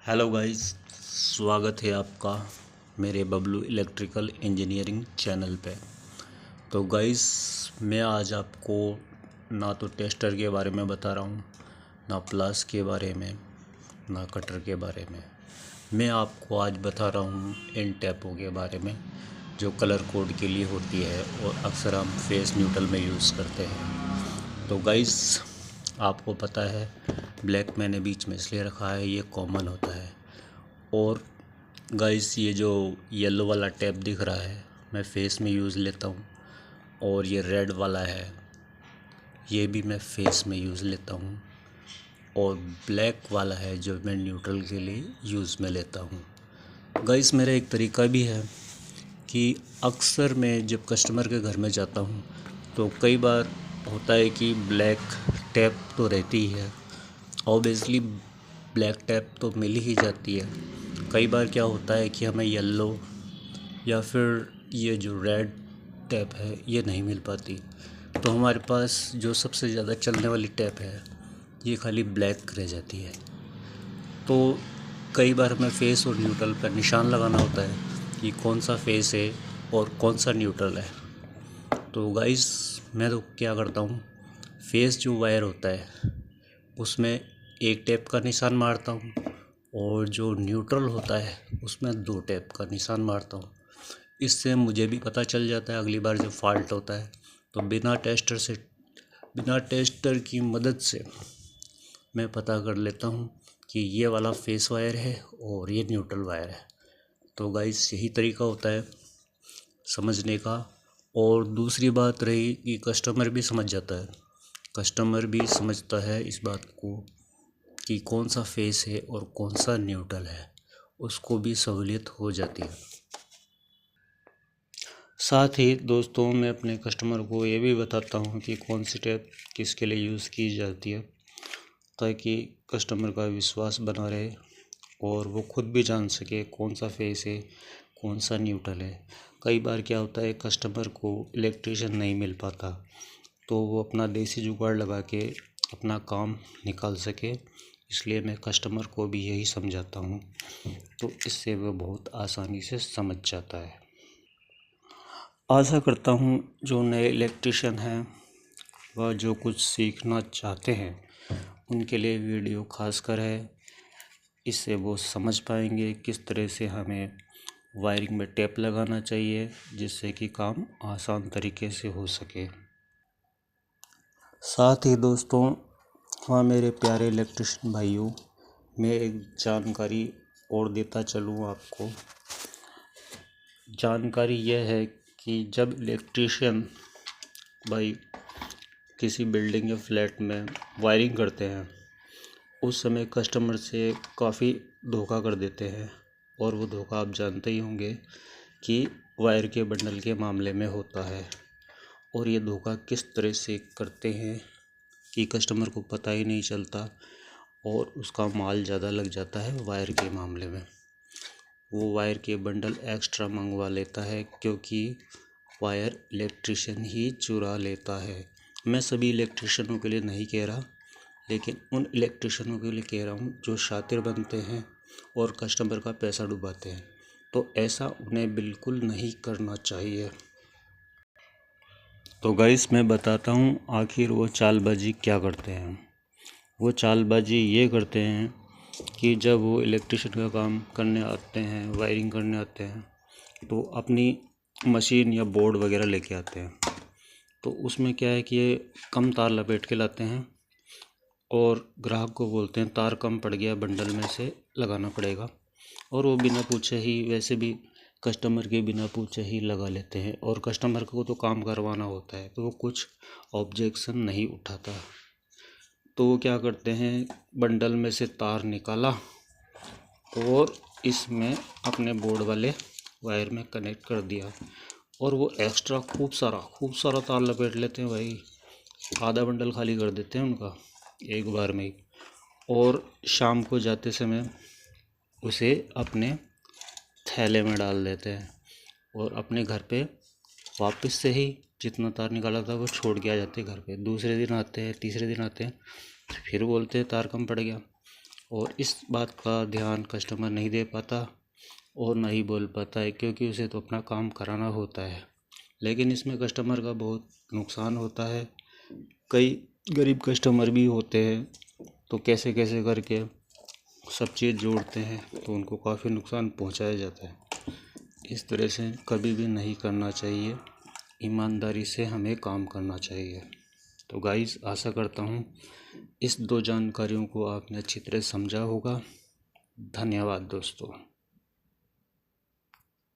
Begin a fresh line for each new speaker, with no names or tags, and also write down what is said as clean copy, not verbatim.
Hello guys, स्वागत है आपका मेरे बबलू इलेक्ट्रिकल इंजीनियरिंग चैनल पे। तो गाइस, मैं आज आपको ना तो टेस्टर के बारे में बता रहा हूँ, ना प्लास के बारे में, ना कटर के बारे में। मैं आपको आज बता रहा हूँ इन टैपों के बारे में जो कलर कोड के लिए होती है और अक्सर हम फेस न्यूट्रल में यूज़ करते हैं। तो गाइस, आपको पता है ब्लैक मैंने बीच में इसलिए रखा है, ये कॉमन होता है। और गाइस, ये जो येलो वाला टैप दिख रहा है मैं फेस में यूज़ लेता हूँ, और ये रेड वाला है ये भी मैं फेस में यूज़ लेता हूँ, और ब्लैक वाला है जो मैं न्यूट्रल के लिए यूज़ में लेता हूँ। गाइस, मेरा एक तरीका भी है कि अक्सर मैं जब कस्टमर के घर में जाता हूँ तो कई बार होता है कि ब्लैक टैप तो रहती ही है, ऑब्वियसली ब्लैक टैप तो मिल ही जाती है। कई बार क्या होता है कि हमें येलो या फिर ये जो रेड टैप है ये नहीं मिल पाती, तो हमारे पास जो सबसे ज़्यादा चलने वाली टैप है ये खाली ब्लैक रह जाती है। तो कई बार हमें फेस और न्यूट्रल पर निशान लगाना होता है कि कौन सा फेस है और कौन सा न्यूट्रल है। तो गाइस, मैं तो क्या करता हूँ, फेस जो वायर होता है उसमें एक टैप का निशान मारता हूँ, और जो न्यूट्रल होता है उसमें 2 टैप का निशान मारता हूँ। इससे मुझे भी पता चल जाता है अगली बार जब फॉल्ट होता है तो बिना टेस्टर की मदद से मैं पता कर लेता हूँ कि ये वाला फेस वायर है और ये न्यूट्रल वायर है। तो गाइस, यही तरीका होता है समझने का। और दूसरी बात रही कि कस्टमर भी समझ जाता है, कस्टमर भी समझता है इस बात को कि कौन सा फेस है और कौन सा न्यूट्रल है, उसको भी सहूलियत हो जाती है। साथ ही दोस्तों, मैं अपने कस्टमर को ये भी बताता हूँ कि कौन सी टैप किसके लिए यूज़ की जाती है, ताकि कस्टमर का विश्वास बना रहे और वो खुद भी जान सके कौन सा फेस है कौन सा न्यूट्रल है। कई बार क्या होता है, कस्टमर को इलेक्ट्रिशियन नहीं मिल पाता तो वो अपना देसी जुगाड़ लगा के अपना काम निकाल सके, इसलिए मैं कस्टमर को भी यही समझाता हूँ, तो इससे वो बहुत आसानी से समझ जाता है। आशा करता हूँ जो नए इलेक्ट्रिशियन हैं वह जो कुछ सीखना चाहते हैं उनके लिए वीडियो खासकर है। इससे वो समझ पाएंगे किस तरह से हमें वायरिंग में टेप लगाना चाहिए जिससे कि काम आसान तरीके से हो सके। साथ ही दोस्तों, हाँ मेरे प्यारे इलेक्ट्रिशियन भाइयों, मैं एक जानकारी और देता चलूँ आपको। जानकारी यह है कि जब इलेक्ट्रिशियन भाई किसी बिल्डिंग या फ्लैट में वायरिंग करते हैं उस समय कस्टमर से काफ़ी धोखा कर देते हैं, और वो धोखा आप जानते ही होंगे कि वायर के बंडल के मामले में होता है। और ये धोखा किस तरह से करते हैं कि कस्टमर को पता ही नहीं चलता और उसका माल ज़्यादा लग जाता है वायर के मामले में। वो वायर के बंडल एक्स्ट्रा मंगवा लेता है क्योंकि वायर इलेक्ट्रिशियन ही चुरा लेता है। मैं सभी इलेक्ट्रिशियनों के लिए नहीं कह रहा, लेकिन उन इलेक्ट्रिशियनों के लिए कह रहा हूँ जो शातिर बनते हैं और कस्टमर का पैसा डुबाते हैं। तो ऐसा उन्हें बिल्कुल नहीं करना चाहिए। तो गाइस, मैं बताता हूँ आखिर वो चालबाजी क्या करते हैं। वो चालबाजी ये करते हैं कि जब वो इलेक्ट्रिशियन का काम करने आते हैं, वायरिंग करने आते हैं, तो अपनी मशीन या बोर्ड वगैरह लेके आते हैं। तो उसमें क्या है कि ये कम तार लपेट के लाते हैं और ग्राहक को बोलते हैं तार कम पड़ गया, बंडल में से लगाना पड़ेगा, और वो बिना पूछे ही, वैसे भी कस्टमर के बिना पूछे ही लगा लेते हैं। और कस्टमर को तो काम करवाना होता है तो वो कुछ ऑब्जेक्शन नहीं उठाता। तो वो क्या करते हैं, बंडल में से तार निकाला और इसमें अपने बोर्ड वाले वायर में कनेक्ट कर दिया, और वो एक्स्ट्रा खूब सारा तार लपेट लेते हैं भाई। आधा बंडल खाली कर देते हैं उनका एक बार में ही, और शाम को जाते समय उसे अपने थैले में डाल देते हैं और अपने घर पे वापस से ही जितना तार निकाला था वो छोड़ के आ जाते हैं घर पे। दूसरे दिन आते हैं, तीसरे दिन आते हैं, फिर बोलते हैं तार कम पड़ गया, और इस बात का ध्यान कस्टमर नहीं दे पाता और ना ही बोल पाता है, क्योंकि उसे तो अपना काम कराना होता है। लेकिन इसमें कस्टमर का बहुत नुकसान होता है। कई गरीब कस्टमर भी होते हैं, तो कैसे कैसे करके सब चीज़ जोड़ते हैं, तो उनको काफ़ी नुकसान पहुंचाया जाता है। इस तरह से कभी भी नहीं करना चाहिए, ईमानदारी से हमें काम करना चाहिए। तो गाइस, आशा करता हूँ इस 2 जानकारियों को आपने अच्छी तरह समझा होगा। धन्यवाद दोस्तों।